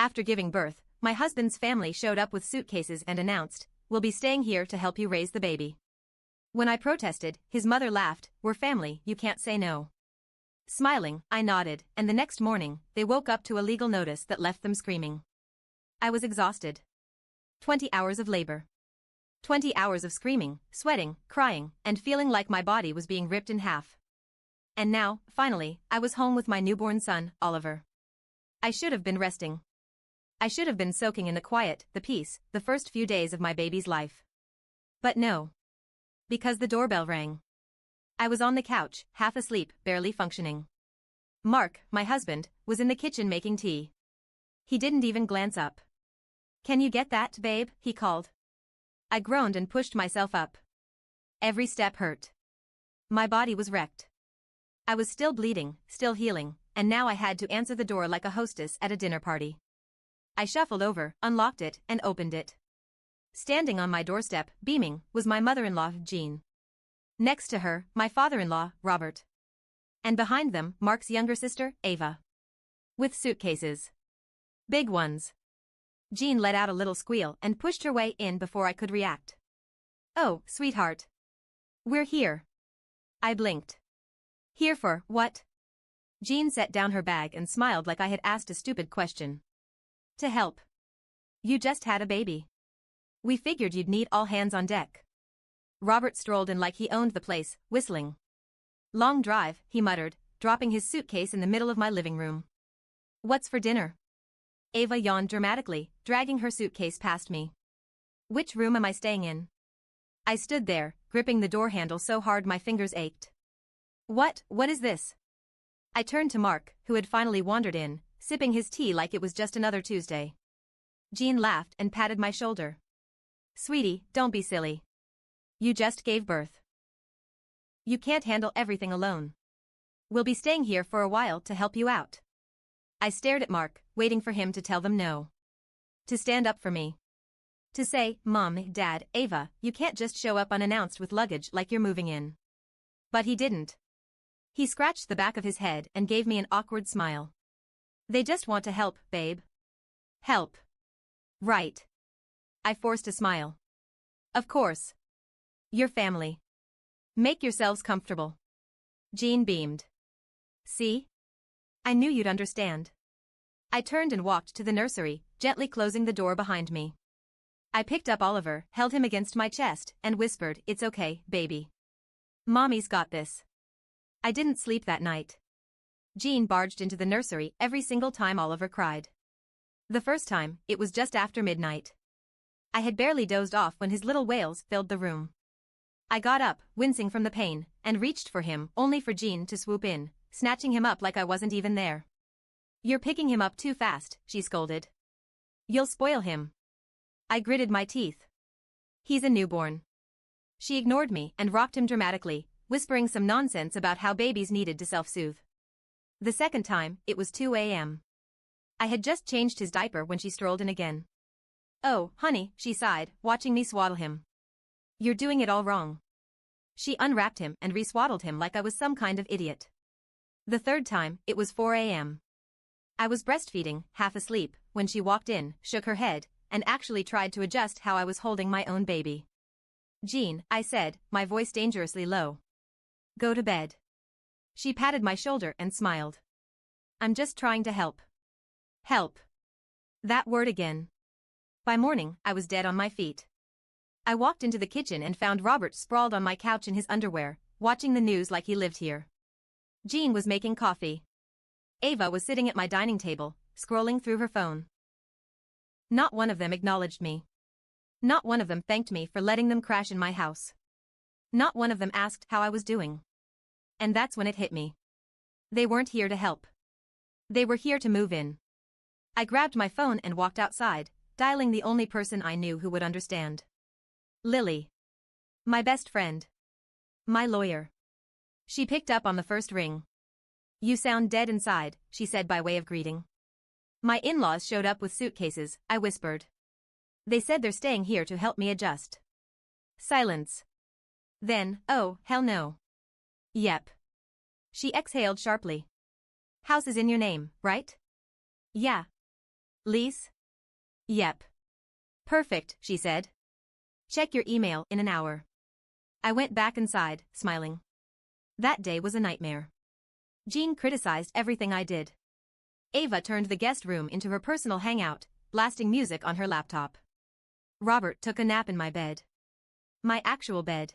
After giving birth, my husband's family showed up with suitcases and announced, "We'll be staying here to help you raise the baby." When I protested, his mother laughed, "We're family, you can't say no." Smiling, I nodded, and the next morning, they woke up to a legal notice that left them screaming. I was exhausted. 20 hours of labor. 20 hours of screaming, sweating, crying, and feeling like my body was being ripped in half. And now, finally, I was home with my newborn son, Oliver. I should have been resting. I should have been soaking in the quiet, the peace, the first few days of my baby's life. But no. Because the doorbell rang. I was on the couch, half asleep, barely functioning. Mark, my husband, was in the kitchen making tea. He didn't even glance up. "Can you get that, babe?" he called. I groaned and pushed myself up. Every step hurt. My body was wrecked. I was still bleeding, still healing, and now I had to answer the door like a hostess at a dinner party. I shuffled over, unlocked it, and opened it. Standing on my doorstep, beaming, was my mother-in-law, Jean. Next to her, my father-in-law, Robert. And behind them, Mark's younger sister, Ava. With suitcases. Big ones. Jean let out a little squeal and pushed her way in before I could react. "Oh, sweetheart. We're here." I blinked. "Here for what?" Jean set down her bag and smiled like I had asked a stupid question. "To help. You just had a baby. We figured you'd need all hands on deck." Robert strolled in like he owned the place, whistling. "Long drive," he muttered, dropping his suitcase in the middle of my living room. "What's for dinner?" Ava yawned dramatically, dragging her suitcase past me. "Which room am I staying in?" I stood there, gripping the door handle so hard my fingers ached. What is this?" I turned to Mark, who had finally wandered in, sipping his tea like it was just another Tuesday. Jean laughed and patted my shoulder. "Sweetie, don't be silly. You just gave birth. You can't handle everything alone. We'll be staying here for a while to help you out." I stared at Mark, waiting for him to tell them no. To stand up for me. To say, "Mom, Dad, Ava, you can't just show up unannounced with luggage like you're moving in." But he didn't. He scratched the back of his head and gave me an awkward smile. "They just want to help, babe." "Help. Right." I forced a smile. "Of course. Your family. Make yourselves comfortable." Jean beamed. "See? I knew you'd understand." I turned and walked to the nursery, gently closing the door behind me. I picked up Oliver, held him against my chest, and whispered, "It's okay, baby. Mommy's got this." I didn't sleep that night. Jean barged into the nursery every single time Oliver cried. The first time, it was just after midnight. I had barely dozed off when his little wails filled the room. I got up, wincing from the pain, and reached for him, only for Jean to swoop in, snatching him up like I wasn't even there. "You're picking him up too fast," she scolded. "You'll spoil him." I gritted my teeth. "He's a newborn." She ignored me and rocked him dramatically, whispering some nonsense about how babies needed to self-soothe. The second time, it was 2 a.m. I had just changed his diaper when she strolled in again. "Oh, honey," she sighed, watching me swaddle him. "You're doing it all wrong." She unwrapped him and reswaddled him like I was some kind of idiot. The third time, it was 4 a.m. I was breastfeeding, half asleep, when she walked in, shook her head, and actually tried to adjust how I was holding my own baby. "Jean," I said, my voice dangerously low. "Go to bed." She patted my shoulder and smiled. "I'm just trying to help." Help. That word again. By morning, I was dead on my feet. I walked into the kitchen and found Robert sprawled on my couch in his underwear, watching the news like he lived here. Jean was making coffee. Ava was sitting at my dining table, scrolling through her phone. Not one of them acknowledged me. Not one of them thanked me for letting them crash in my house. Not one of them asked how I was doing. And that's when it hit me. They weren't here to help. They were here to move in. I grabbed my phone and walked outside, dialing the only person I knew who would understand. Lily. My best friend. My lawyer. She picked up on the first ring. "You sound dead inside," she said by way of greeting. "My in-laws showed up with suitcases," I whispered. "They said they're staying here to help me adjust." Silence. Then, "Oh, hell no." "Yep." She exhaled sharply. "House is in your name, right?" "Yeah." Lease? Yep. Perfect, she said. Check your email in an hour. I went back inside, smiling. That day was a nightmare. Jean criticized everything I did. Ava turned the guest room into her personal hangout, blasting music on her laptop. Robert took a nap in my bed. My actual bed.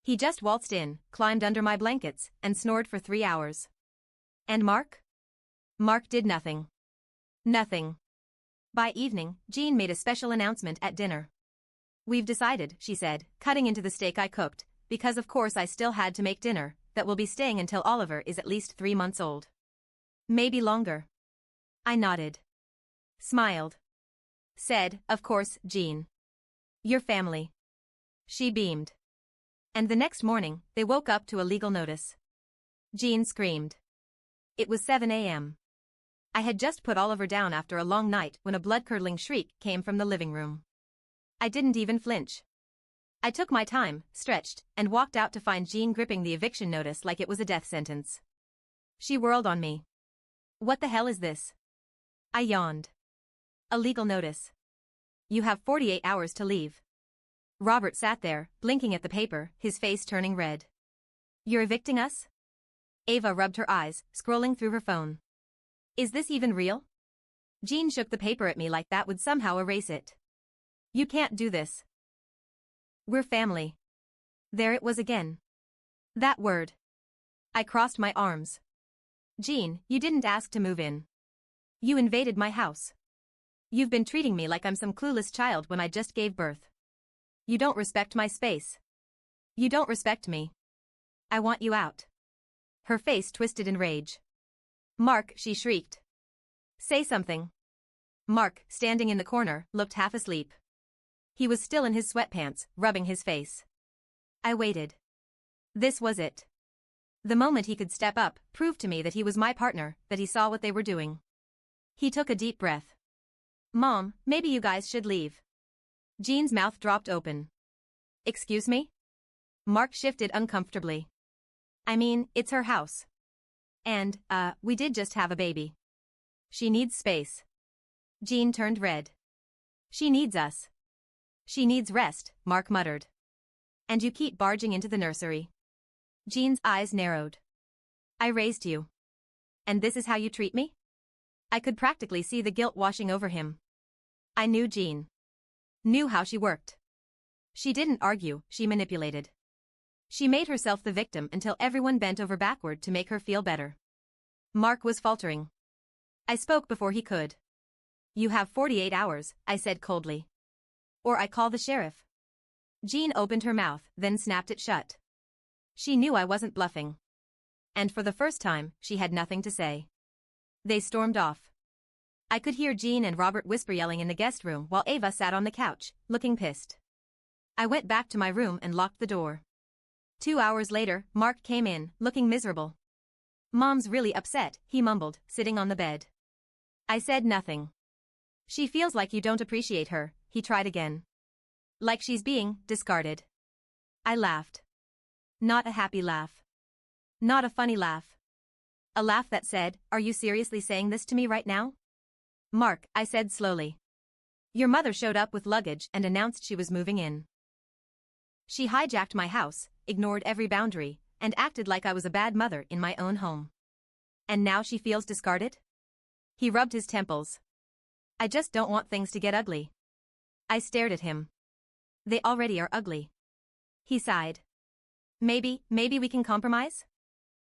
He just waltzed in, climbed under my blankets, and snored for 3 hours. And Mark? Mark did nothing. Nothing. By evening, Jean made a special announcement at dinner. We've decided, she said, cutting into the steak I cooked, because of course I still had to make dinner, that we'll be staying until Oliver is at least 3 months old. Maybe longer. I nodded. Smiled. Said, of course, Jean. Your family. She beamed. And the next morning, they woke up to a legal notice. Jean screamed. It was 7 a.m. I had just put Oliver down after a long night when a blood-curdling shriek came from the living room. I didn't even flinch. I took my time, stretched, and walked out to find Jean gripping the eviction notice like it was a death sentence. She whirled on me. What the hell is this? I yawned. A legal notice. You have 48 hours to leave. Robert sat there, blinking at the paper, his face turning red. You're evicting us? Ava rubbed her eyes, scrolling through her phone. Is this even real? Jean shook the paper at me like that would somehow erase it. You can't do this. We're family. There it was again. That word. I crossed my arms. Jean, you didn't ask to move in. You invaded my house. You've been treating me like I'm some clueless child when I just gave birth. You don't respect my space. You don't respect me. I want you out. Her face twisted in rage. Mark, she shrieked. Say something. Mark, standing in the corner, looked half asleep. He was still in his sweatpants, rubbing his face. I waited. This was it. The moment he could step up, proved to me that he was my partner, that he saw what they were doing. He took a deep breath. Mom, maybe you guys should leave. Jean's mouth dropped open. Excuse me? Mark shifted uncomfortably. I mean, it's her house. And, we did just have a baby. She needs space. Jean turned red. She needs us. She needs rest, Mark muttered. And you keep barging into the nursery. Jean's eyes narrowed. I raised you. And this is how you treat me? I could practically see the guilt washing over him. I knew Jean. Knew how she worked. She didn't argue, she manipulated. She made herself the victim until everyone bent over backward to make her feel better. Mark was faltering. I spoke before he could. You have 48 hours, I said coldly. Or I call the sheriff. Jean opened her mouth, then snapped it shut. She knew I wasn't bluffing. And for the first time, she had nothing to say. They stormed off. I could hear Jean and Robert whisper yelling in the guest room while Ava sat on the couch, looking pissed. I went back to my room and locked the door. 2 hours later, Mark came in, looking miserable. Mom's really upset, he mumbled, sitting on the bed. I said nothing. She feels like you don't appreciate her, he tried again. Like she's being discarded. I laughed. Not a happy laugh. Not a funny laugh. A laugh that said, are you seriously saying this to me right now? Mark, I said slowly. Your mother showed up with luggage and announced she was moving in. She hijacked my house, ignored every boundary, and acted like I was a bad mother in my own home. And now she feels discarded? He rubbed his temples. I just don't want things to get ugly. I stared at him. They already are ugly. He sighed. Maybe we can compromise?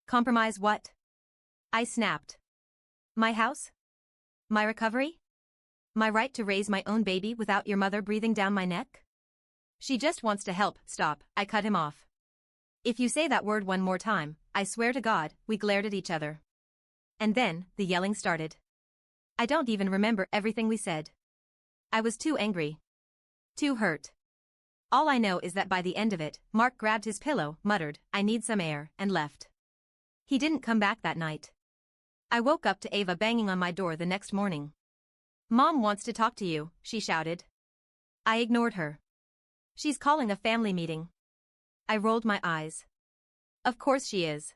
Compromise what? I snapped. My house? My recovery? My right to raise my own baby without your mother breathing down my neck? She just wants to help, stop, I cut him off. If you say that word one more time, I swear to God, we glared at each other. And then, the yelling started. I don't even remember everything we said. I was too angry. Too hurt. All I know is that by the end of it, Mark grabbed his pillow, muttered, I need some air, and left. He didn't come back that night. I woke up to Ava banging on my door the next morning. Mom wants to talk to you, she shouted. I ignored her. She's calling a family meeting. I rolled my eyes. Of course she is.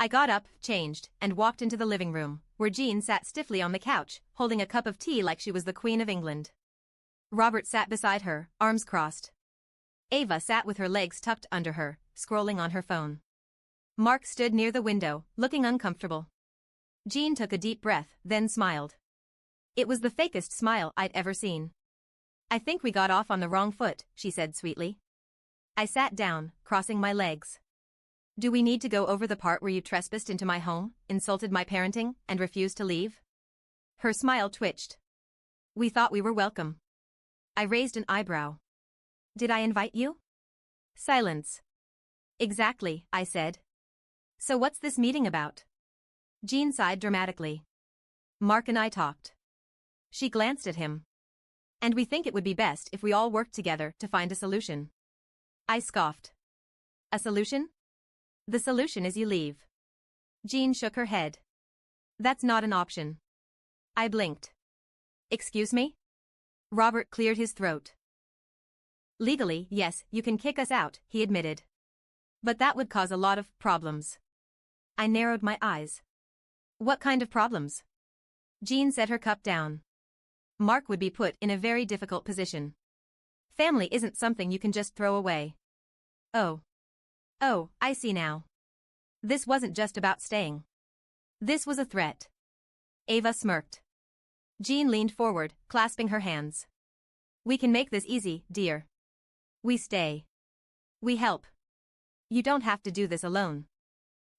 I got up, changed, and walked into the living room, where Jean sat stiffly on the couch, holding a cup of tea like she was the Queen of England. Robert sat beside her, arms crossed. Ava sat with her legs tucked under her, scrolling on her phone. Mark stood near the window, looking uncomfortable. Jean took a deep breath, then smiled. It was the fakest smile I'd ever seen. I think we got off on the wrong foot, she said sweetly. I sat down, crossing my legs. Do we need to go over the part where you trespassed into my home, insulted my parenting, and refused to leave? Her smile twitched. We thought we were welcome. I raised an eyebrow. Did I invite you? Silence. Exactly, I said. So what's this meeting about? Jean sighed dramatically. Mark and I talked. She glanced at him. And we think it would be best if we all worked together to find a solution. I scoffed. A solution? The solution is you leave. Jean shook her head. That's not an option. I blinked. Excuse me? Robert cleared his throat. Legally, yes, you can kick us out, he admitted. But that would cause a lot of problems. I narrowed my eyes. What kind of problems? Jean set her cup down. Mark would be put in a very difficult position. Family isn't something you can just throw away. Oh. Oh, I see now. This wasn't just about staying. This was a threat. Ava smirked. Jean leaned forward, clasping her hands. We can make this easy, dear. We stay. We help. You don't have to do this alone.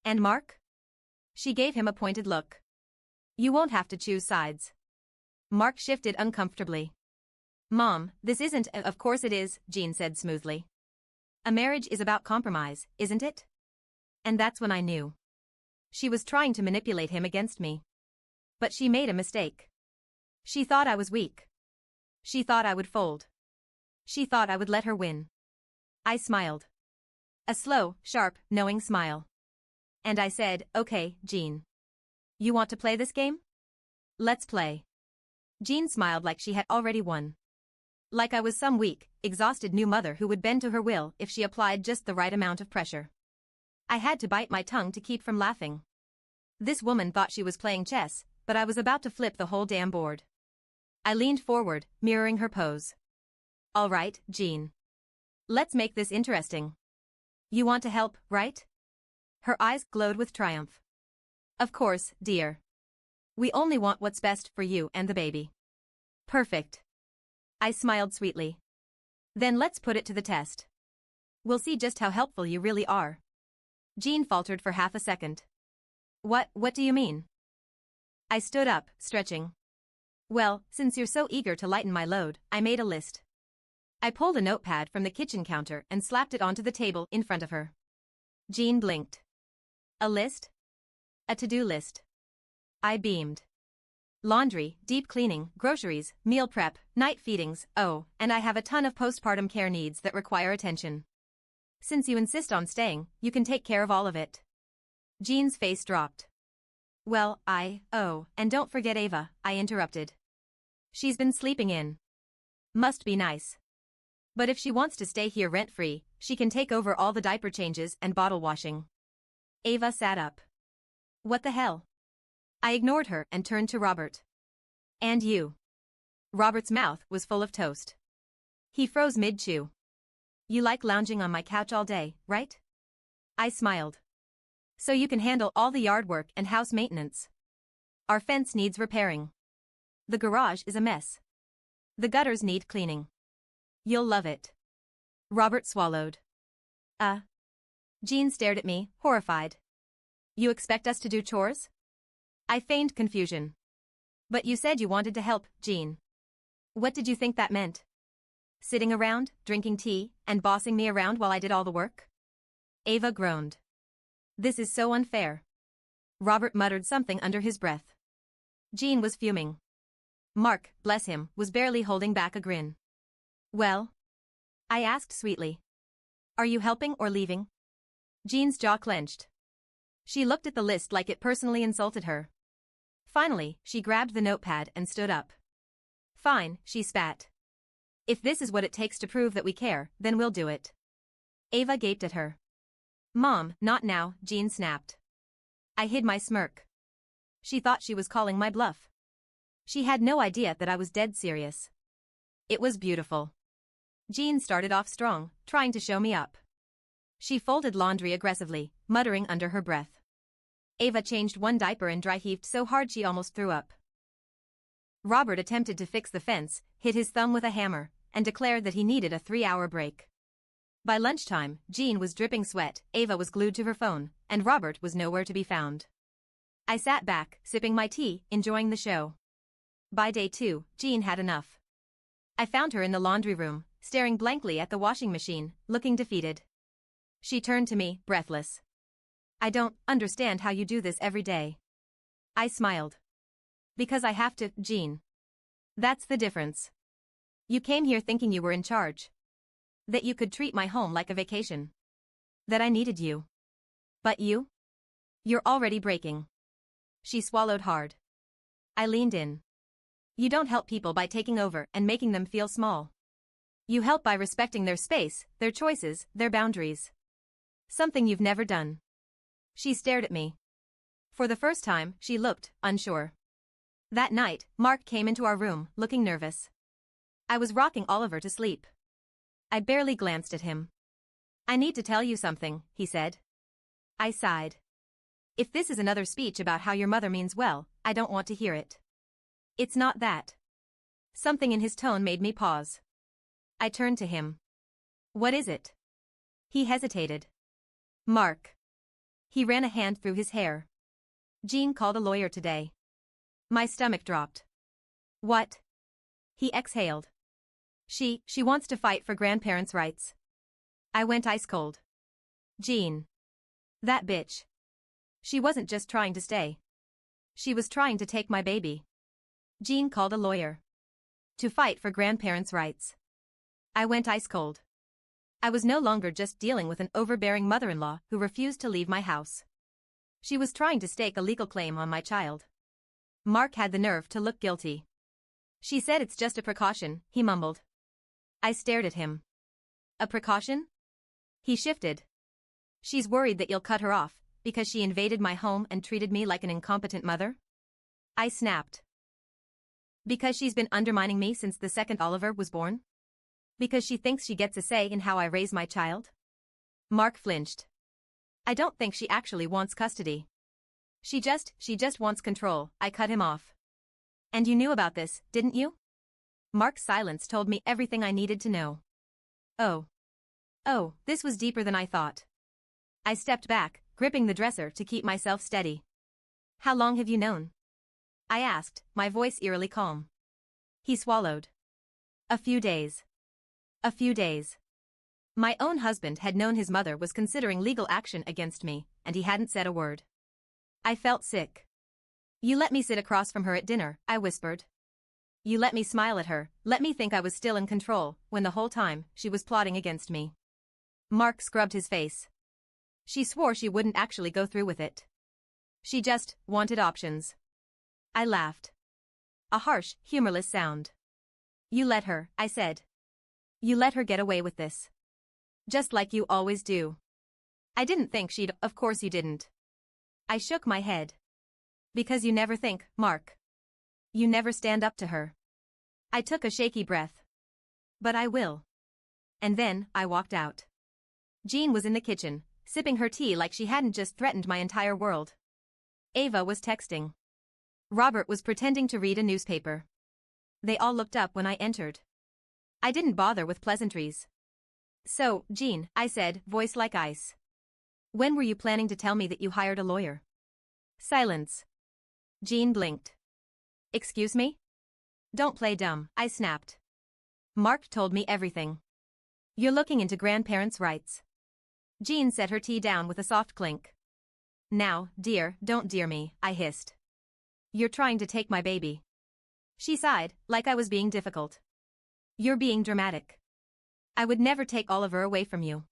And Mark? She gave him a pointed look. You won't have to choose sides. Mark shifted uncomfortably. Mom, this isn't of course it is, Jean said smoothly. A marriage is about compromise, isn't it? And that's when I knew. She was trying to manipulate him against me. But she made a mistake. She thought I was weak. She thought I would fold. She thought I would let her win. I smiled. A slow, sharp, knowing smile. And I said, okay, Jean. You want to play this game? Let's play. Jean smiled like she had already won. Like I was some weak, exhausted new mother who would bend to her will if she applied just the right amount of pressure. I had to bite my tongue to keep from laughing. This woman thought she was playing chess, but I was about to flip the whole damn board. I leaned forward, mirroring her pose. All right, Jean. Let's make this interesting. You want to help, right? Her eyes glowed with triumph. Of course, dear. We only want what's best for you and the baby. Perfect. I smiled sweetly. Then let's put it to the test. We'll see just how helpful you really are. Jean faltered for half a second. What do you mean? I stood up, stretching. Well, since you're so eager to lighten my load, I made a list. I pulled a notepad from the kitchen counter and slapped it onto the table in front of her. Jean blinked. A list? A to-do list. I beamed. Laundry, deep cleaning, groceries, meal prep, night feedings, oh, and I have a ton of postpartum care needs that require attention. Since you insist on staying, you can take care of all of it. Jean's face dropped. Well, and don't forget Ava, I interrupted. She's been sleeping in. Must be nice. But if she wants to stay here rent-free, she can take over all the diaper changes and bottle washing. Ava sat up. What the hell? I ignored her and turned to Robert. And you. Robert's mouth was full of toast. He froze mid-chew. You like lounging on my couch all day, right? I smiled. So you can handle all the yard work and house maintenance. Our fence needs repairing. The garage is a mess. The gutters need cleaning. You'll love it. Robert swallowed. Jean stared at me, horrified. You expect us to do chores? I feigned confusion. But you said you wanted to help, Jean. What did you think that meant? Sitting around, drinking tea, and bossing me around while I did all the work? Ava groaned. This is so unfair. Robert muttered something under his breath. Jean was fuming. Mark, bless him, was barely holding back a grin. Well? I asked sweetly. Are you helping or leaving? Jean's jaw clenched. She looked at the list like it personally insulted her. Finally, she grabbed the notepad and stood up. Fine, she spat. If this is what it takes to prove that we care, then we'll do it. Ava gaped at her. Mom, not now, Jean snapped. I hid my smirk. She thought she was calling my bluff. She had no idea that I was dead serious. It was beautiful. Jean started off strong, trying to show me up. She folded laundry aggressively, muttering under her breath. Ava changed one diaper and dry-heaved so hard she almost threw up. Robert attempted to fix the fence, hit his thumb with a hammer, and declared that he needed a 3-hour break. By lunchtime, Jean was dripping sweat, Ava was glued to her phone, and Robert was nowhere to be found. I sat back, sipping my tea, enjoying the show. By day 2, Jean had enough. I found her in the laundry room, staring blankly at the washing machine, looking defeated. She turned to me, breathless. I don't understand how you do this every day. I smiled. Because I have to, Jean. That's the difference. You came here thinking you were in charge. That you could treat my home like a vacation. That I needed you. But you? You're already breaking. She swallowed hard. I leaned in. You don't help people by taking over and making them feel small. You help by respecting their space, their choices, their boundaries. Something you've never done. She stared at me. For the first time, she looked unsure. That night, Mark came into our room, looking nervous. I was rocking Oliver to sleep. I barely glanced at him. I need to tell you something, he said. I sighed. If this is another speech about how your mother means well, I don't want to hear it. It's not that. Something in his tone made me pause. I turned to him. What is it? He hesitated. Mark. He ran a hand through his hair. Jean called a lawyer today. My stomach dropped. What? He exhaled. She wants to fight for grandparents' rights. I went ice cold. Jean. That bitch. She wasn't just trying to stay. She was trying to take my baby. Jean called a lawyer. To fight for grandparents' rights. I went ice cold. I was no longer just dealing with an overbearing mother-in-law who refused to leave my house. She was trying to stake a legal claim on my child. Mark had the nerve to look guilty. She said it's just a precaution, he mumbled. I stared at him. A precaution? He shifted. She's worried that you'll cut her off, because she invaded my home and treated me like an incompetent mother? I snapped. Because she's been undermining me since the second Oliver was born? Because she thinks she gets a say in how I raise my child? Mark flinched. I don't think she actually wants custody. She just wants control, I cut him off. And you knew about this, didn't you? Mark's silence told me everything I needed to know. Oh, this was deeper than I thought. I stepped back, gripping the dresser to keep myself steady. How long have you known? I asked, my voice eerily calm. He swallowed. A few days. A few days. My own husband had known his mother was considering legal action against me, and he hadn't said a word. I felt sick. You let me sit across from her at dinner, I whispered. You let me smile at her, let me think I was still in control, when the whole time, she was plotting against me. Mark scrubbed his face. She swore she wouldn't actually go through with it. She just wanted options. I laughed. A harsh, humorless sound. You let her, I said. You let her get away with this. Just like you always do. I didn't think she'd, of course you didn't. I shook my head. Because you never think, Mark. You never stand up to her. I took a shaky breath. But I will. And then, I walked out. Jean was in the kitchen, sipping her tea like she hadn't just threatened my entire world. Ava was texting. Robert was pretending to read a newspaper. They all looked up when I entered. I didn't bother with pleasantries. So, Jean, I said, voice like ice. When were you planning to tell me that you hired a lawyer? Silence. Jean blinked. Excuse me? Don't play dumb, I snapped. Mark told me everything. You're looking into grandparents' rights. Jean set her tea down with a soft clink. Now, dear, don't dear me, I hissed. You're trying to take my baby. She sighed, like I was being difficult. You're being dramatic. I would never take Oliver away from you.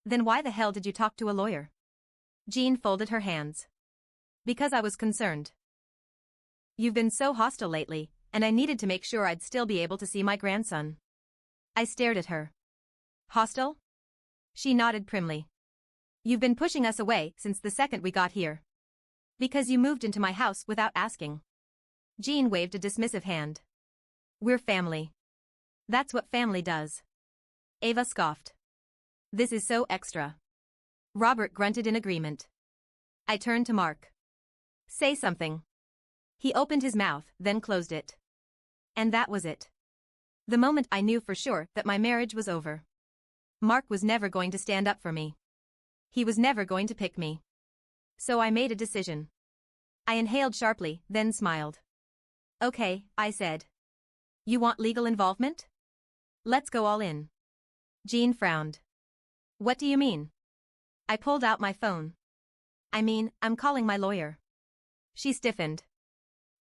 Then why the hell did you talk to a lawyer? Jean folded her hands. Because I was concerned. You've been so hostile lately, and I needed to make sure I'd still be able to see my grandson. I stared at her. Hostile? She nodded primly. You've been pushing us away since the second we got here. Because you moved into my house without asking. Jean waved a dismissive hand. We're family. That's what family does. Ava scoffed. This is so extra. Robert grunted in agreement. I turned to Mark. Say something. He opened his mouth, then closed it. And that was it. The moment I knew for sure that my marriage was over. Mark was never going to stand up for me. He was never going to pick me. So I made a decision. I inhaled sharply, then smiled. Okay, I said. You want legal involvement? Let's go all in. Jean frowned. What do you mean? I pulled out my phone. I mean, I'm calling my lawyer. She stiffened.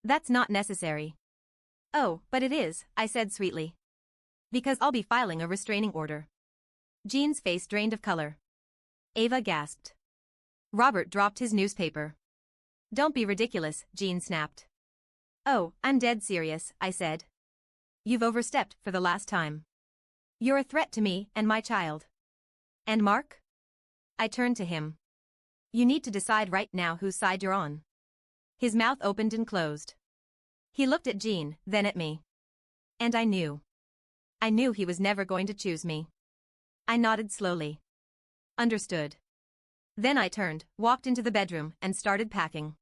That's not necessary. Oh, but it is, I said sweetly. Because I'll be filing a restraining order. Jean's face drained of color. Ava gasped. Robert dropped his newspaper. Don't be ridiculous, Jean snapped. Oh, I'm dead serious, I said. You've overstepped for the last time. You're a threat to me and my child. And Mark? I turned to him. You need to decide right now whose side you're on. His mouth opened and closed. He looked at Jean, then at me. And I knew. I knew he was never going to choose me. I nodded slowly. Understood. Then I turned, walked into the bedroom, and started packing.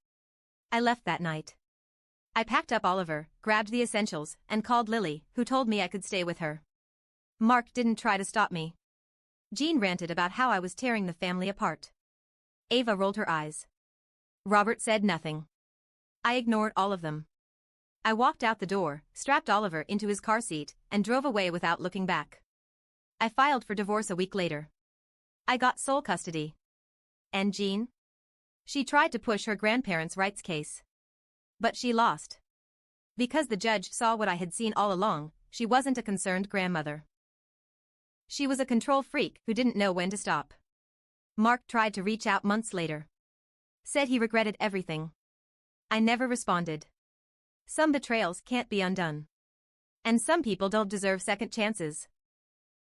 I left that night. I packed up Oliver, grabbed the essentials, and called Lily, who told me I could stay with her. Mark didn't try to stop me. Jean ranted about how I was tearing the family apart. Ava rolled her eyes. Robert said nothing. I ignored all of them. I walked out the door, strapped Oliver into his car seat, and drove away without looking back. I filed for divorce a week later. I got sole custody. And Jean? She tried to push her grandparents' rights case. But she lost. Because the judge saw what I had seen all along, she wasn't a concerned grandmother. She was a control freak who didn't know when to stop. Mark tried to reach out months later. Said he regretted everything. I never responded. Some betrayals can't be undone. And some people don't deserve second chances.